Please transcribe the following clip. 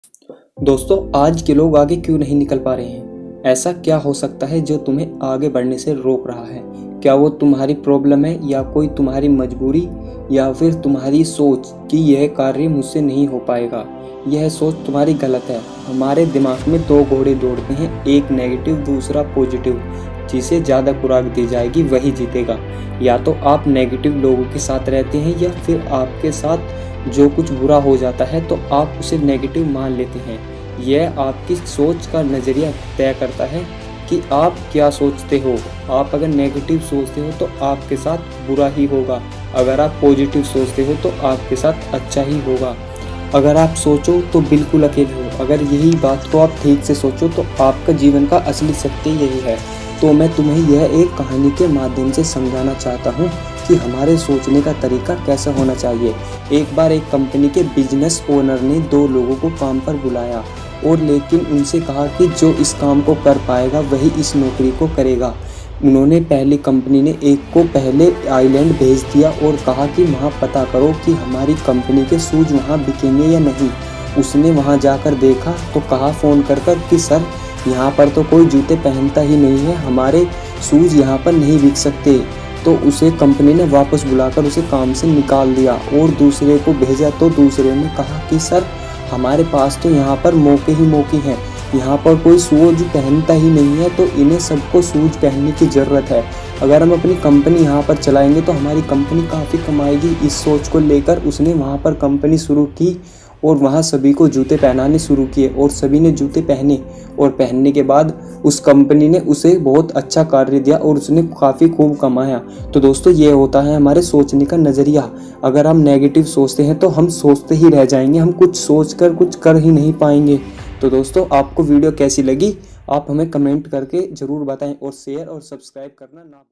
दोस्तों, आज के लोग आगे क्यों नहीं निकल पा रहे हैं? ऐसा क्या हो सकता है जो तुम्हें आगे बढ़ने से रोक रहा है? क्या वो तुम्हारी प्रॉब्लम है या कोई तुम्हारी मजबूरी या फिर तुम्हारी सोच कि यह कार्य मुझसे नहीं हो पाएगा? यह सोच तुम्हारी गलत है। हमारे दिमाग में दो घोड़े दौड़ते हैं, एक नेगेटिव दूसरा पॉजिटिव। जिसे ज़्यादा खुराक दी जाएगी वही जीतेगा। या तो आप नेगेटिव लोगों के साथ रहते हैं या फिर आपके साथ जो कुछ बुरा हो जाता है तो आप उसे नेगेटिव मान लेते हैं। यह आपकी सोच का नज़रिया तय करता है कि आप क्या सोचते हो। आप अगर नेगेटिव सोचते हो तो आपके साथ बुरा ही होगा, अगर आप पॉजिटिव सोचते हो तो आपके साथ अच्छा ही होगा। अगर आप सोचो तो बिल्कुल अकेले हो, अगर यही बात को आप ठीक से सोचो तो आपका जीवन का असली सत्य यही है। तो मैं तुम्हें यह एक कहानी के माध्यम से समझाना चाहता हूँ कि हमारे सोचने का तरीका कैसा होना चाहिए। एक बार एक कंपनी के बिजनेस ओनर ने दो लोगों को काम पर बुलाया और लेकिन उनसे कहा कि जो इस काम को कर पाएगा वही इस नौकरी को करेगा। उन्होंने पहली कंपनी ने एक को पहले आइलैंड भेज दिया और कहा कि वहाँ पता करो कि हमारी कंपनी के शूज वहाँ बिकेंगे या नहीं। उसने वहाँ जाकर देखा तो कहा फ़ोन कर कि सर, यहाँ पर तो कोई जूते पहनता ही नहीं है, हमारे शूज़ यहाँ पर नहीं बिक सकते। तो उसे कंपनी ने वापस बुलाकर उसे काम से निकाल दिया और दूसरे को भेजा तो दूसरे ने कहा कि सर, हमारे पास तो यहाँ पर मौके ही मौके हैं, यहाँ पर कोई शूज पहनता ही नहीं है, तो इन्हें सबको शूज पहनने की ज़रूरत है। अगर हम अपनी कंपनी यहाँ पर चलाएंगे तो हमारी कंपनी काफ़ी कमाएगी। इस सोच को लेकर उसने वहाँ पर कंपनी शुरू की और वहाँ सभी को जूते पहनाने शुरू किए और सभी ने जूते पहने और पहनने के बाद उस कंपनी ने उसे बहुत अच्छा कार्य दिया और उसने काफ़ी खूब कमाया। तो दोस्तों, ये होता है हमारे सोचने का नज़रिया। अगर हम नेगेटिव सोचते हैं तो हम सोचते ही रह जाएंगे, हम कुछ सोचकर कुछ कर ही नहीं पाएंगे। तो दोस्तों, आपको वीडियो कैसी लगी आप हमें कमेंट करके ज़रूर बताएं और शेयर और सब्सक्राइब करना ना भूलें।